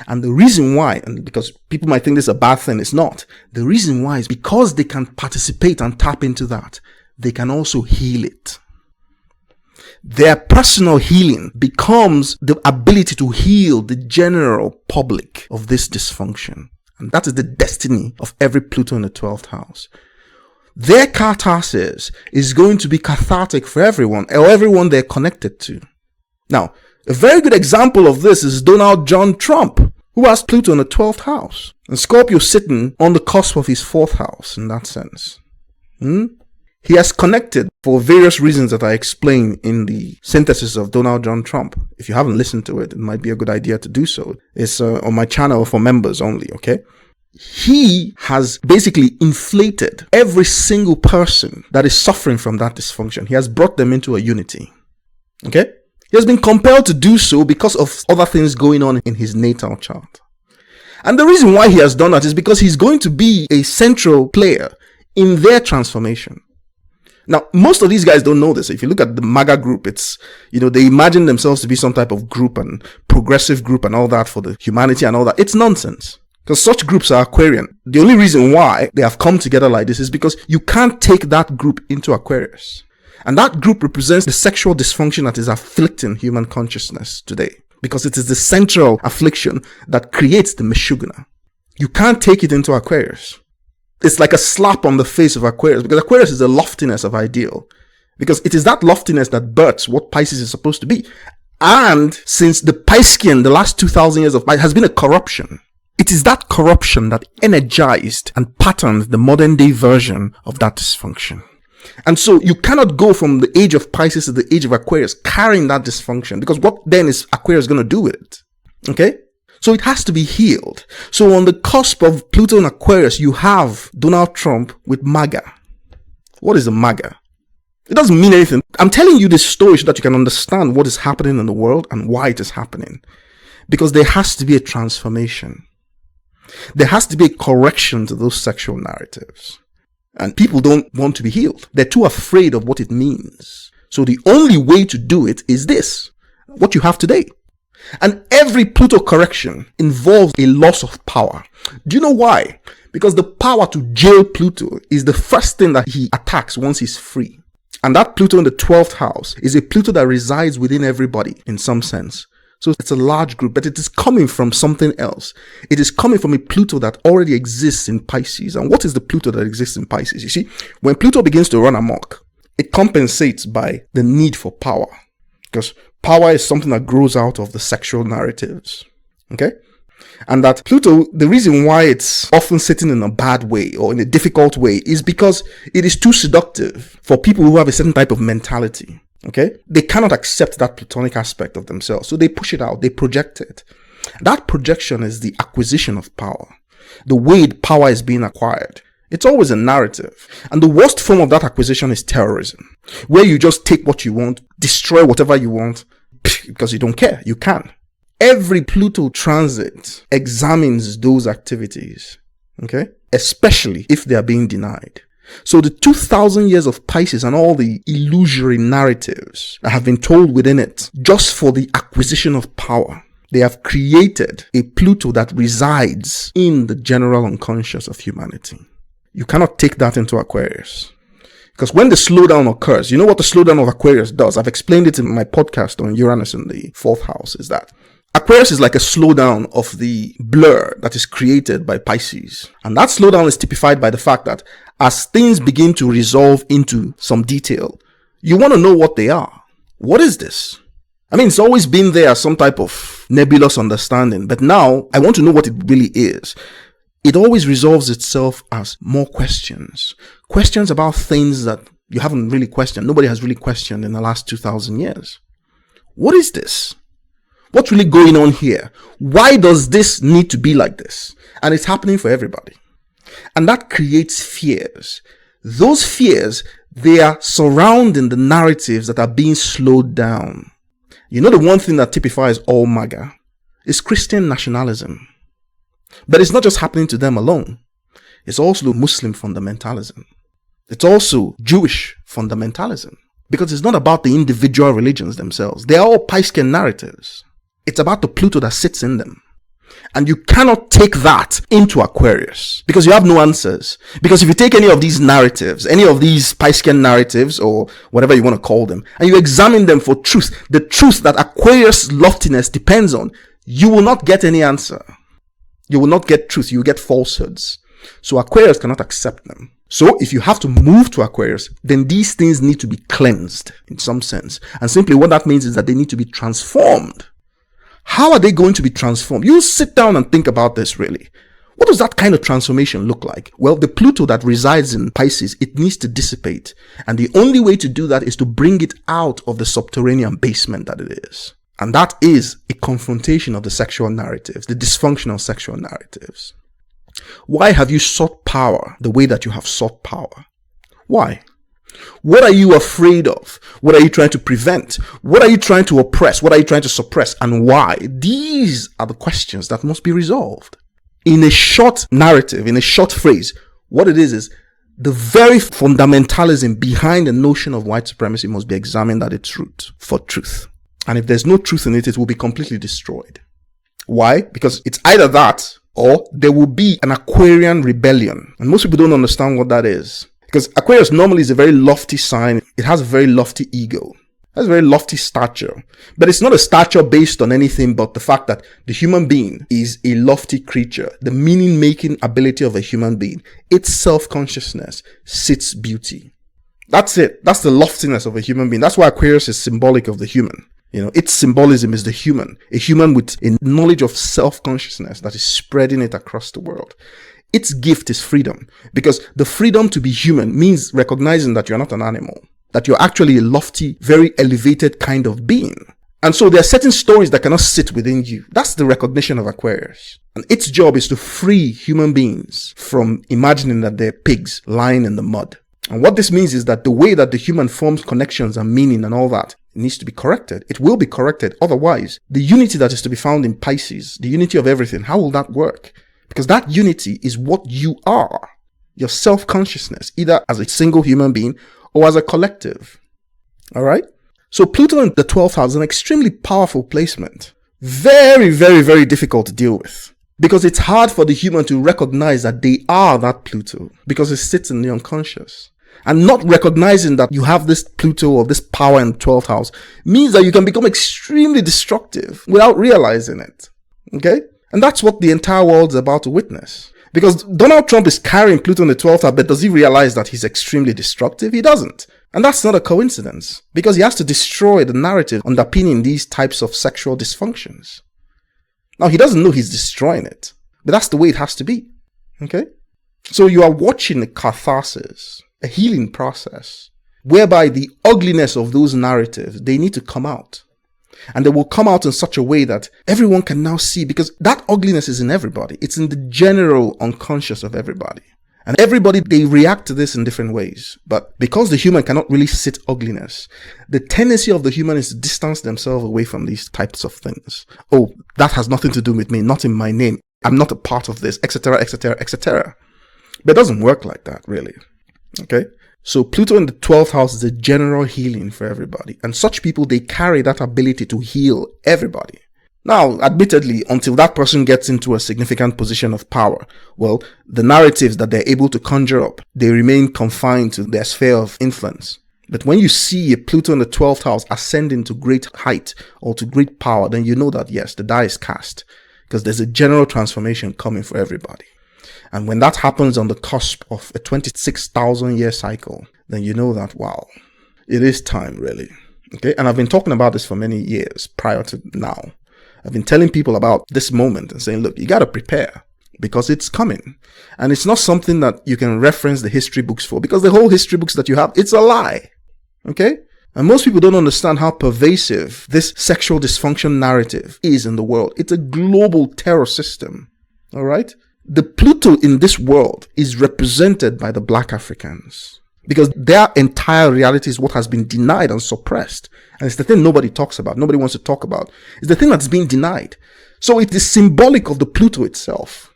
And the reason why, and because people might think this is a bad thing, it's not. The reason why is because they can participate and tap into that, they can also heal it. Their personal healing becomes the ability to heal the general public of this dysfunction. And that is the destiny of every Pluto in the 12th house. Their catharsis is going to be cathartic for everyone, or everyone they're connected to. Now, a very good example of this is Donald John Trump, who has Pluto in the 12th house. And Scorpio sitting on the cusp of his 4th house in that sense. He has connected for various reasons that I explain in the synthesis of Donald John Trump. If you haven't listened to it, it might be a good idea to do so. It's on my channel for members only, okay? He has basically inflated every single person that is suffering from that dysfunction. He has brought them into a unity, okay? He has been compelled to do so because of other things going on in his natal chart. And the reason why he has done that is because he's going to be a central player in their transformation. Now, most of these guys don't know this. If you look at the MAGA group, it's, they imagine themselves to be some type of group and progressive group and all that for the humanity and all that. It's nonsense. Because such groups are Aquarian. The only reason why they have come together like this is because you can't take that group into Aquarius. And that group represents the sexual dysfunction that is afflicting human consciousness today. Because it is the central affliction that creates the Meshuggah. You can't take it into Aquarius. It's like a slap on the face of Aquarius, because Aquarius is the loftiness of ideal. Because it is that loftiness that births what Pisces is supposed to be. And since the Piscean, the last 2,000 years of Pisces, has been a corruption, it is that corruption that energized and patterned the modern day version of that dysfunction. And so you cannot go from the age of Pisces to the age of Aquarius carrying that dysfunction, because what then is Aquarius going to do with it? Okay? So it has to be healed. So on the cusp of Pluto and Aquarius, you have Donald Trump with MAGA. What is a MAGA? It doesn't mean anything. I'm telling you this story so that you can understand what is happening in the world and why it is happening. Because there has to be a transformation. There has to be a correction to those sexual narratives. And people don't want to be healed. They're too afraid of what it means. So the only way to do it is this, what you have today. And every Pluto correction involves a loss of power. Do you know why? Because the power to jail Pluto is the first thing that he attacks once he's free. And that Pluto in the 12th house is a Pluto that resides within everybody in some sense. So it's a large group, but it is coming from something else. It is coming from a Pluto that already exists in Pisces. And what is the Pluto that exists in Pisces? You see, when Pluto begins to run amok, it compensates by the need for power. Because power is something that grows out of the sexual narratives. Okay? And that Pluto, the reason why it's often sitting in a bad way or in a difficult way is because it is too seductive for people who have a certain type of mentality. Okay? They cannot accept that Plutonic aspect of themselves. So they push it out. They project it. That projection is the acquisition of power. The way power is being acquired. It's always a narrative. And the worst form of that acquisition is terrorism, where you just take what you want, destroy whatever you want, because you don't care. You can. Every Pluto transit examines those activities, okay? Especially if they are being denied. So the 2,000 years of Pisces and all the illusory narratives that have been told within it, just for the acquisition of power, they have created a Pluto that resides in the general unconscious of humanity. You cannot take that into Aquarius. Because when the slowdown occurs, you know what the slowdown of Aquarius does? I've explained it in my podcast on Uranus in the 4th house, is that Aquarius is like a slowdown of the blur that is created by Pisces. And that slowdown is typified by the fact that as things begin to resolve into some detail, you want to know what they are. What is this? I mean, it's always been there as some type of nebulous understanding, but now I want to know what it really is. It always resolves itself as more questions. Questions about things that you haven't really questioned. Nobody has really questioned in the last 2,000 years. What is this? What's really going on here? Why does this need to be like this? And it's happening for everybody. And that creates fears. Those fears, they are surrounding the narratives that are being slowed down. You know, the one thing that typifies all MAGA is Christian nationalism. But it's not just happening to them alone. It's also Muslim fundamentalism. It's also Jewish fundamentalism. Because it's not about the individual religions themselves. They are all Piscean narratives. It's about the Pluto that sits in them. And you cannot take that into Aquarius because you have no answers. Because if you take any of these narratives, any of these Piscean narratives or whatever you want to call them, and you examine them for truth, the truth that Aquarius loftiness depends on, you will not get any answer. You will not get truth. You will get falsehoods. So Aquarius cannot accept them. So if you have to move to Aquarius, then these things need to be cleansed in some sense. And simply what that means is that they need to be transformed. How are they going to be transformed? You sit down and think about this really. What does that kind of transformation look like? Well, the Pluto that resides in Pisces, it needs to dissipate. And the only way to do that is to bring it out of the subterranean basement that it is. And that is a confrontation of the sexual narratives, the dysfunctional sexual narratives. Why have you sought power the way that you have sought power? Why? What are you afraid of? What are you trying to prevent? What are you trying to oppress? What are you trying to suppress? And why? These are the questions that must be resolved. In a short narrative, in a short phrase, what it is the very fundamentalism behind the notion of white supremacy must be examined at its root for truth. And if there's no truth in it, it will be completely destroyed. Why? Because it's either that or there will be an Aquarian rebellion. And most people don't understand what that is. Because Aquarius normally is a very lofty sign. It has a very lofty ego. It has a very lofty stature. But it's not a stature based on anything but the fact that the human being is a lofty creature. The meaning-making ability of a human being. Its self-consciousness sits beauty. That's it. That's the loftiness of a human being. That's why Aquarius is symbolic of the human. You know, its symbolism is the human. A human with a knowledge of self-consciousness that is spreading it across the world. Its gift is freedom, because the freedom to be human means recognizing that you're not an animal, that you're actually a lofty, very elevated kind of being. And so there are certain stories that cannot sit within you. That's the recognition of Aquarius. And its job is to free human beings from imagining that they're pigs lying in the mud. And what this means is that the way that the human forms connections and meaning and all that needs to be corrected. It will be corrected. Otherwise, the unity that is to be found in Pisces, the unity of everything, how will that work? Because that unity is what you are. Your self-consciousness, either as a single human being or as a collective. Alright? So Pluto in the 12th house is an extremely powerful placement. Very, very, very difficult to deal with. Because it's hard for the human to recognize that they are that Pluto. Because it sits in the unconscious. And not recognizing that you have this Pluto or this power in the 12th house means that you can become extremely destructive without realizing it. Okay? And that's what the entire world is about to witness. Because Donald Trump is carrying Pluto in the 12th house, but does he realize that he's extremely destructive? He doesn't. And that's not a coincidence. Because he has to destroy the narrative underpinning these types of sexual dysfunctions. Now, he doesn't know he's destroying it. But that's the way it has to be. Okay? So you are watching a catharsis, a healing process, whereby the ugliness of those narratives, they need to come out. And they will come out in such a way that everyone can now see, because that ugliness is in everybody. It's in the general unconscious of everybody. And everybody, they react to this in different ways. But because the human cannot really sit ugliness, the tendency of the human is to distance themselves away from these types of things. Oh, that has nothing to do with me, not in my name. I'm not a part of this, etc., etc., etc. But it doesn't work like that, really. Okay? So Pluto in the 12th house is a general healing for everybody. And such people, they carry that ability to heal everybody. Now, admittedly, until that person gets into a significant position of power, well, the narratives that they're able to conjure up, they remain confined to their sphere of influence. But when you see a Pluto in the 12th house ascending to great height or to great power, then you know that yes, the die is cast, because there's a general transformation coming for everybody. And when that happens on the cusp of a 26,000 year cycle, then you know that, wow, it is time really. Okay. And I've been talking about this for many years prior to now. I've been telling people about this moment and saying, look, you got to prepare because it's coming. And it's not something that you can reference the history books for, because the whole history books that you have, it's a lie. Okay. And most people don't understand how pervasive this sexual dysfunction narrative is in the world. It's a global terror system. All right. The Pluto in this world is represented by the Black Africans, because their entire reality is what has been denied and suppressed. And it's the thing nobody talks about. Nobody wants to talk about. It's the thing that's being denied. So it is symbolic of the Pluto itself.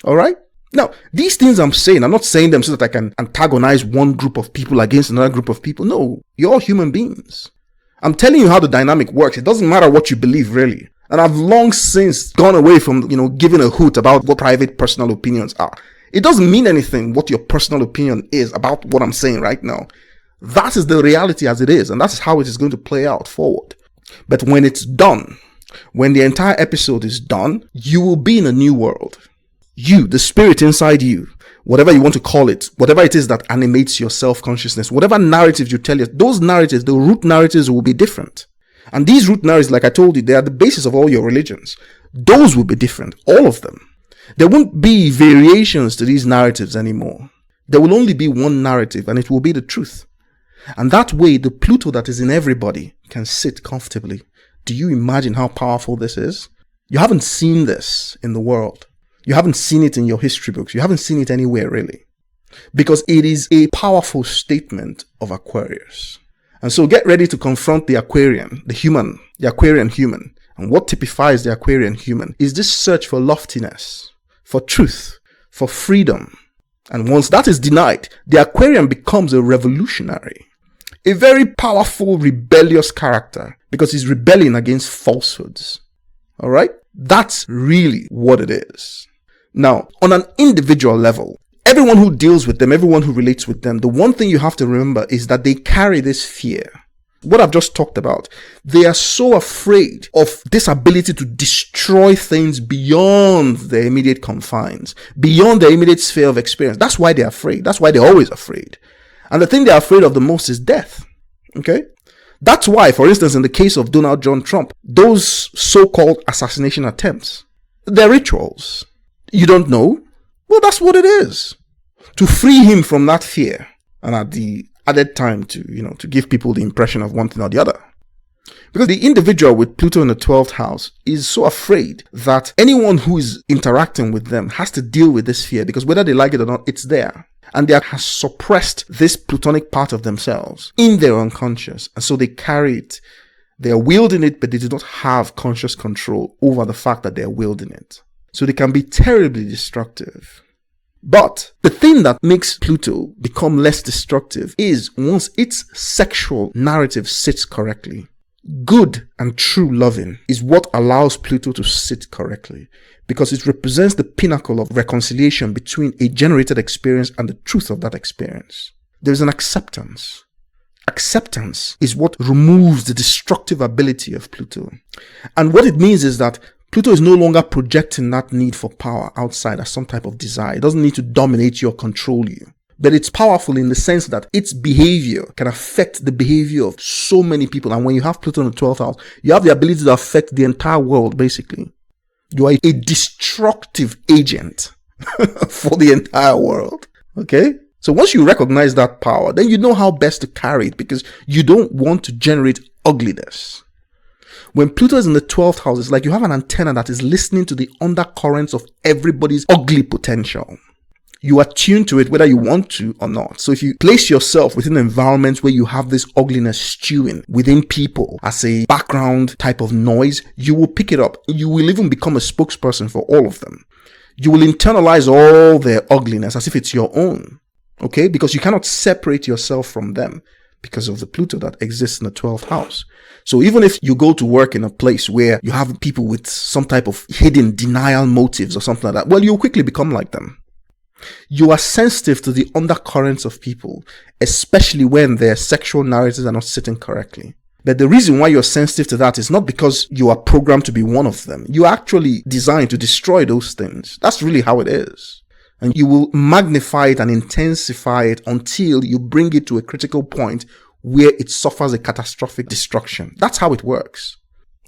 All right. Now, these things I'm saying, I'm not saying them so that I can antagonize one group of people against another group of people. No, you're all human beings. I'm telling you how the dynamic works. It doesn't matter what you believe, really. And I've long since gone away from, giving a hoot about what private personal opinions are. It doesn't mean anything what your personal opinion is about what I'm saying right now. That is the reality as it is, and that's how it is going to play out forward. But when it's done, when the entire episode is done, you will be in a new world. You, the spirit inside you, whatever you want to call it, whatever it is that animates your self-consciousness, whatever narratives you tell you, those narratives, the root narratives will be different. And these root narratives, like I told you, they are the basis of all your religions. Those will be different, all of them. There won't be variations to these narratives anymore. There will only be one narrative, and it will be the truth. And that way, the Pluto that is in everybody can sit comfortably. Do you imagine how powerful this is? You haven't seen this in the world. You haven't seen it in your history books. You haven't seen it anywhere, really. Because it is a powerful statement of Aquarius. And so get ready to confront the Aquarian, the Aquarian human. And what typifies the Aquarian human is this search for loftiness, for truth, for freedom. And once that is denied, the Aquarian becomes a revolutionary, a very powerful, rebellious character, because he's rebelling against falsehoods. All right? That's really what it is. Now, on an individual level, everyone who deals with them, everyone who relates with them, the one thing you have to remember is that they carry this fear. What I've just talked about, they are so afraid of this ability to destroy things beyond their immediate confines, beyond their immediate sphere of experience. That's why they're afraid. That's why they're always afraid. And the thing they're afraid of the most is death. Okay? That's why, for instance, in the case of Donald John Trump, those so-called assassination attempts, they're rituals. You don't know? Well, that's what it is. To free him from that fear, and at the added time to give people the impression of one thing or the other. Because the individual with Pluto in the 12th house is so afraid that anyone who is interacting with them has to deal with this fear, because whether they like it or not, it's there. And they have suppressed this plutonic part of themselves in their unconscious. And so they carry it. They are wielding it, but they do not have conscious control over the fact that they are wielding it. So they can be terribly destructive. But the thing that makes Pluto become less destructive is once its sexual narrative sits correctly. Good and true loving is what allows Pluto to sit correctly, because it represents the pinnacle of reconciliation between a generated experience and the truth of that experience. There is an acceptance. Acceptance is what removes the destructive ability of Pluto. And what it means is that Pluto is no longer projecting that need for power outside as some type of desire. It doesn't need to dominate you or control you. But it's powerful in the sense that its behavior can affect the behavior of so many people. And when you have Pluto in the 12th house, you have the ability to affect the entire world, basically. You are a destructive agent for the entire world. Okay? So once you recognize that power, then you know how best to carry it, because you don't want to generate ugliness. When Pluto is in the 12th house, it's like you have an antenna that is listening to the undercurrents of everybody's ugly potential. You are tuned to it whether you want to or not. So if you place yourself within environments where you have this ugliness stewing within people as a background type of noise, you will pick it up. You will even become a spokesperson for all of them. You will internalize all their ugliness as if it's your own. Okay? Because you cannot separate yourself from them. because of the Pluto that exists in the 12th house. So even if you go to work in a place where you have people with some type of hidden denial motives or something like that, well, you'll quickly become like them. You are sensitive to the undercurrents of people, especially when their sexual narratives are not sitting correctly. But the reason why you're sensitive to that is not because you are programmed to be one of them. You are actually designed to destroy those things. That's really how it is. And you will magnify it and intensify it until you bring it to a critical point where it suffers a catastrophic destruction. That's how it works.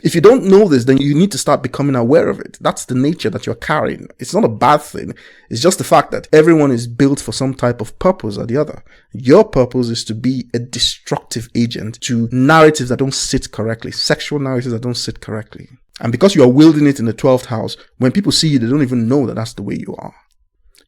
If you don't know this, then you need to start becoming aware of it. That's the nature that you're carrying. It's not a bad thing. It's just the fact that everyone is built for some type of purpose or the other. Your purpose is to be a destructive agent to narratives that don't sit correctly, sexual narratives that don't sit correctly. And because you are wielding it in the 12th house, when people see you, they don't even know that that's the way you are.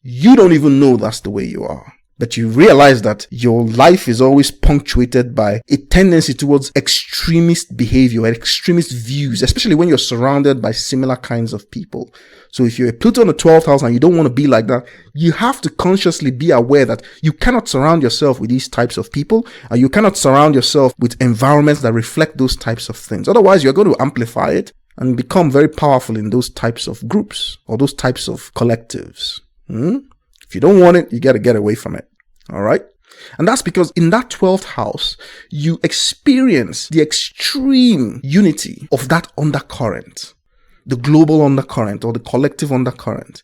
You don't even know that's the way you are. But you realize that your life is always punctuated by a tendency towards extremist behavior and extremist views, especially when you're surrounded by similar kinds of people. So if you're a Pluto in the 12th house and you don't want to be like that, you have to consciously be aware that you cannot surround yourself with these types of people, and you cannot surround yourself with environments that reflect those types of things. Otherwise, you're going to amplify it and become very powerful in those types of groups or those types of collectives. If you don't want it, you got to get away from it. All right. And that's because in that 12th house, you experience the extreme unity of that undercurrent, the global undercurrent or the collective undercurrent.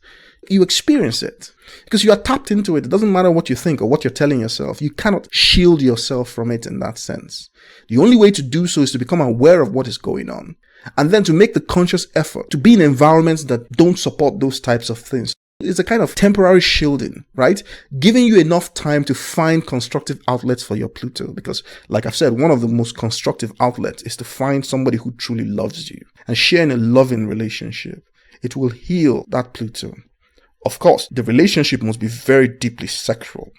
You experience it because you are tapped into it. It doesn't matter what you think or what you're telling yourself. You cannot shield yourself from it in that sense. The only way to do so is to become aware of what is going on and then to make the conscious effort to be in environments that don't support those types of things. It's a kind of temporary shielding, right? Giving you enough time to find constructive outlets for your Pluto. Because, like I've said, one of the most constructive outlets is to find somebody who truly loves you and share in a loving relationship. It will heal that Pluto. Of course, the relationship must be very deeply sexual.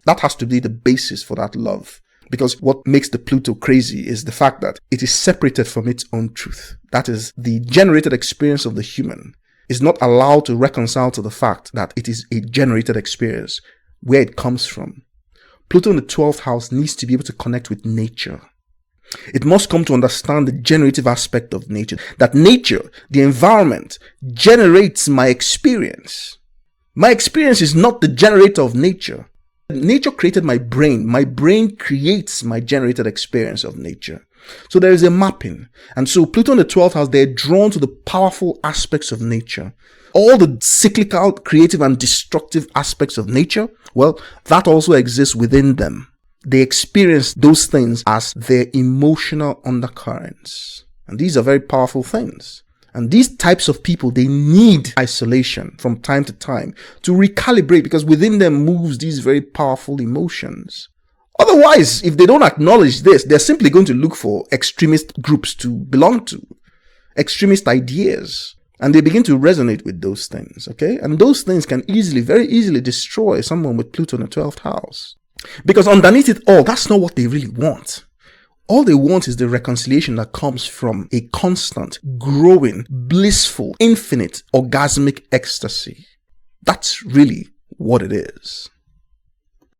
That has to be the basis for that love. Because what makes the Pluto crazy is the fact that it is separated from its own truth. That is, the generated experience of the human is not allowed to reconcile to the fact that it is a generated experience, where it comes from. Pluto in the 12th house needs to be able to connect with nature. It must come to understand the generative aspect of nature, that nature, the environment, generates my experience. My experience is not the generator of nature. Nature created my brain. My brain creates my generated experience of nature. So there is a mapping. And so Pluto in the 12th house, they're drawn to the powerful aspects of nature. All the cyclical, creative, and destructive aspects of nature, well, that also exists within them. They experience those things as their emotional undercurrents. And these are very powerful things. And these types of people, they need isolation from time to time to recalibrate, because within them moves these very powerful emotions. Otherwise, if they don't acknowledge this, they're simply going to look for extremist groups to belong to, extremist ideas, and they begin to resonate with those things, okay? And those things can very easily destroy someone with Pluto in the 12th house. Because underneath it all, that's not what they really want. All they want is the reconciliation that comes from a constant, growing, blissful, infinite, orgasmic ecstasy. That's really what it is.